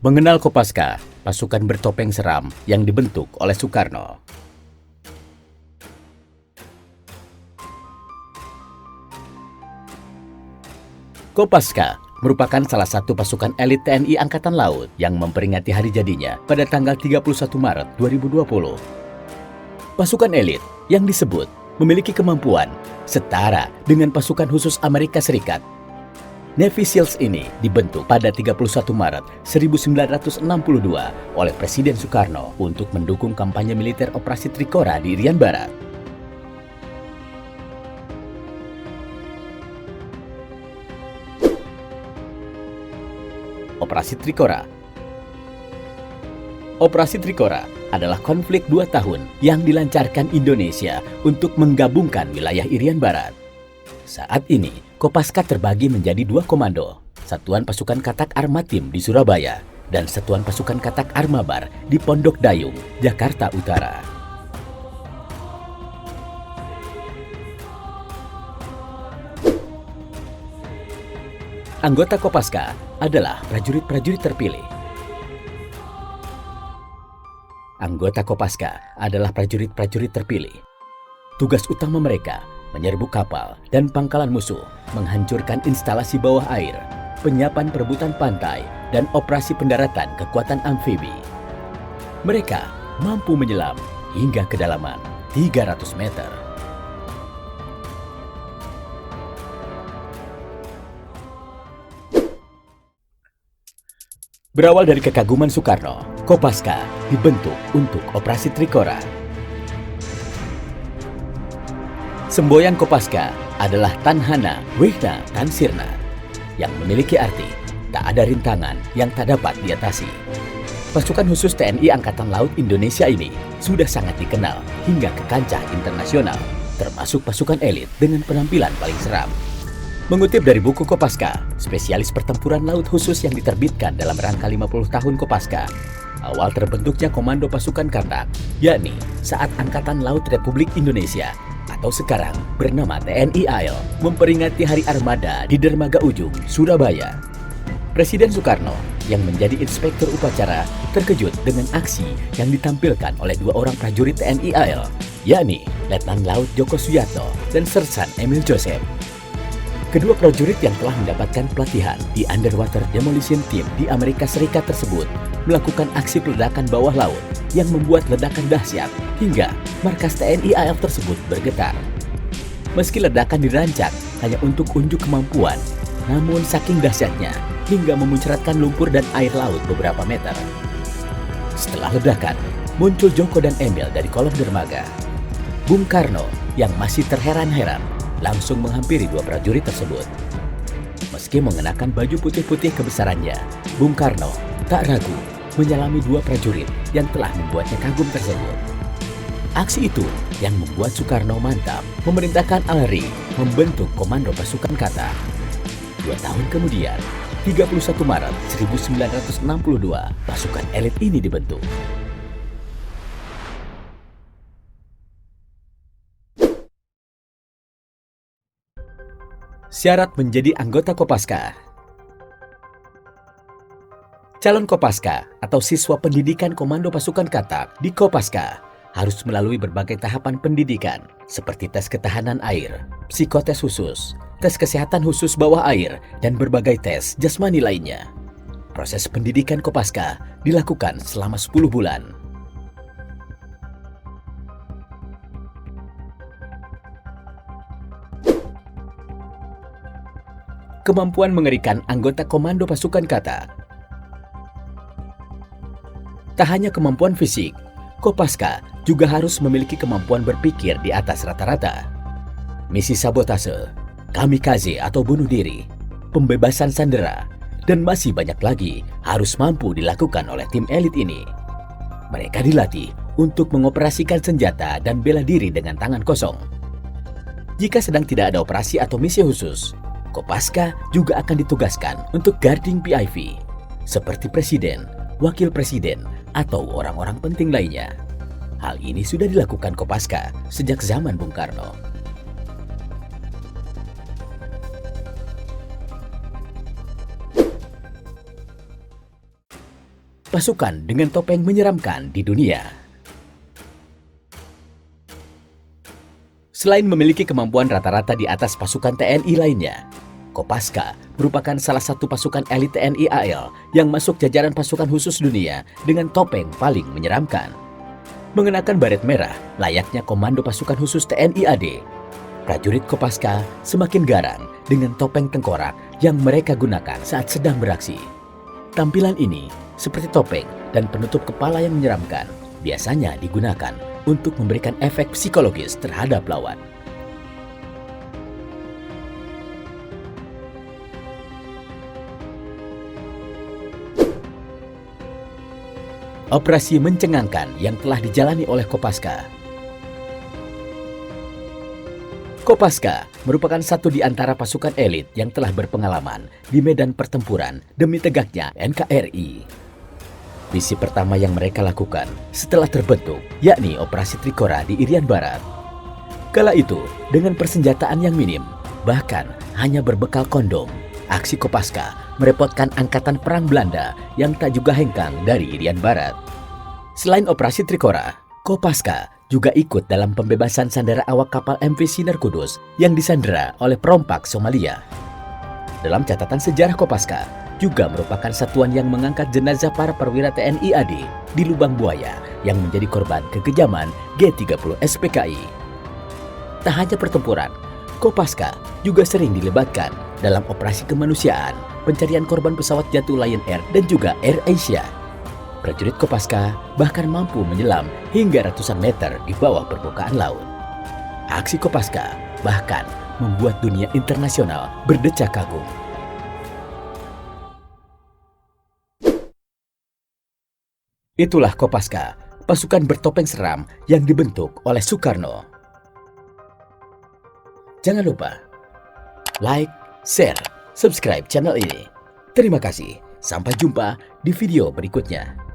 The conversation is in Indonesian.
Mengenal Kopaska, pasukan bertopeng seram yang dibentuk oleh Soekarno. Kopaska merupakan salah satu pasukan elit TNI Angkatan Laut yang memperingati hari jadinya pada tanggal 31 Maret 2020. Pasukan elit yang disebut memiliki kemampuan setara dengan pasukan khusus Amerika Serikat. Navy SEALs ini dibentuk pada 31 Maret 1962 oleh Presiden Soekarno untuk mendukung kampanye militer Operasi Trikora di Irian Barat. Operasi Trikora. Operasi Trikora adalah konflik 2 tahun yang dilancarkan Indonesia untuk menggabungkan wilayah Irian Barat. Saat ini, Kopaska terbagi menjadi 2 komando, Satuan Pasukan Katak Armatim di Surabaya dan Satuan Pasukan Katak Armabar di Pondok Dayung, Jakarta Utara. Anggota Kopaska adalah prajurit-prajurit terpilih. Anggota Kopaska adalah prajurit-prajurit terpilih. Tugas utama mereka menyerbu kapal dan pangkalan musuh, menghancurkan instalasi bawah air, penyiapan perebutan pantai, dan operasi pendaratan kekuatan amfibi. Mereka mampu menyelam hingga kedalaman 300 meter. Berawal dari kekaguman Soekarno, Kopaska dibentuk untuk Operasi Trikora. Semboyan Kopaska adalah Tanhana Wihna Tansirna yang memiliki arti tak ada rintangan yang tak dapat diatasi. Pasukan khusus TNI Angkatan Laut Indonesia ini sudah sangat dikenal hingga ke kancah internasional, termasuk pasukan elit dengan penampilan paling seram. Mengutip dari buku Kopaska, spesialis pertempuran laut khusus yang diterbitkan dalam rangka 50 tahun Kopaska, awal terbentuknya Komando Pasukan Katak, yakni saat Angkatan Laut Republik Indonesia atau sekarang bernama TNI AL memperingati Hari Armada di Dermaga Ujung, Surabaya. Presiden Soekarno yang menjadi inspektur upacara terkejut dengan aksi yang ditampilkan oleh 2 orang prajurit TNI AL, yakni Letnan Laut Joko Suyatno dan Sersan Emil Joseph. Kedua prajurit yang telah mendapatkan pelatihan di Underwater Demolition Team di Amerika Serikat tersebut melakukan aksi peledakan bawah laut yang membuat ledakan dahsyat hingga markas TNI AL tersebut bergetar. Meski ledakan dirancang hanya untuk unjuk kemampuan, namun saking dahsyatnya hingga memuncratkan lumpur dan air laut beberapa meter. Setelah ledakan, muncul Joko dan Emil dari kolong dermaga. Bung Karno yang masih terheran-heran langsung menghampiri 2 prajurit tersebut. Meski mengenakan baju putih-putih kebesarannya, Bung Karno tak ragu menyalami 2 prajurit yang telah membuatnya kagum tersebut. Aksi itu yang membuat Soekarno mantap memerintahkan Alri membentuk Komando Pasukan Katak. 2 tahun kemudian, 31 Maret 1962, pasukan elit ini dibentuk. Syarat menjadi anggota Kopaska. Calon Kopaska atau siswa pendidikan Komando Pasukan Katak di Kopaska harus melalui berbagai tahapan pendidikan seperti tes ketahanan air, psikotes khusus, tes kesehatan khusus bawah air, dan berbagai tes jasmani lainnya. Proses pendidikan Kopaska dilakukan selama 10 bulan. Kemampuan mengerikan anggota Komando Pasukan Katak. Tak hanya kemampuan fisik, Kopaska juga harus memiliki kemampuan berpikir di atas rata-rata. Misi sabotase, kamikaze atau bunuh diri, pembebasan sandera, dan masih banyak lagi harus mampu dilakukan oleh tim elit ini. Mereka dilatih untuk mengoperasikan senjata dan bela diri dengan tangan kosong. Jika sedang tidak ada operasi atau misi khusus, Kopaska juga akan ditugaskan untuk guarding PIV, seperti presiden, wakil presiden, atau orang-orang penting lainnya. Hal ini sudah dilakukan Kopaska sejak zaman Bung Karno. pasukan dengan topeng menyeramkan di dunia. Selain memiliki kemampuan rata-rata di atas pasukan TNI lainnya, Kopaska merupakan salah satu pasukan elit TNI AL yang masuk jajaran pasukan khusus dunia dengan topeng paling menyeramkan. Mengenakan baret merah layaknya komando pasukan khusus TNI AD, prajurit Kopaska semakin garang dengan topeng tengkorak yang mereka gunakan saat sedang beraksi. Tampilan ini seperti topeng dan penutup kepala yang menyeramkan biasanya digunakan untuk memberikan efek psikologis terhadap lawan. Operasi mencengangkan yang telah dijalani oleh Kopaska. Kopaska merupakan satu di antara pasukan elit yang telah berpengalaman di medan pertempuran demi tegaknya NKRI. Misi pertama yang mereka lakukan setelah terbentuk yakni Operasi Trikora di Irian Barat. Kala itu dengan persenjataan yang minim, bahkan hanya berbekal kondom, aksi Kopaska merepotkan angkatan perang Belanda yang tak juga hengkang dari Irian Barat. Selain Operasi Trikora, Kopaska juga ikut dalam pembebasan sandera awak kapal MV Sinar Kudus yang disandera oleh perompak Somalia. Dalam catatan sejarah, Kopaska juga merupakan satuan yang mengangkat jenazah para perwira TNI AD di Lubang Buaya yang menjadi korban kekejaman G30 SPKI. Tak hanya pertempuran, Kopaska juga sering dilibatkan dalam operasi kemanusiaan, pencarian korban pesawat jatuh Lion Air dan juga Air Asia. Prajurit Kopaska bahkan mampu menyelam hingga ratusan meter di bawah permukaan laut. Aksi Kopaska bahkan membuat dunia internasional berdecak kagum. Itulah Kopaska, pasukan bertopeng seram yang dibentuk oleh Soekarno. Jangan lupa like, share, subscribe channel ini. Terima kasih. Sampai jumpa di video berikutnya.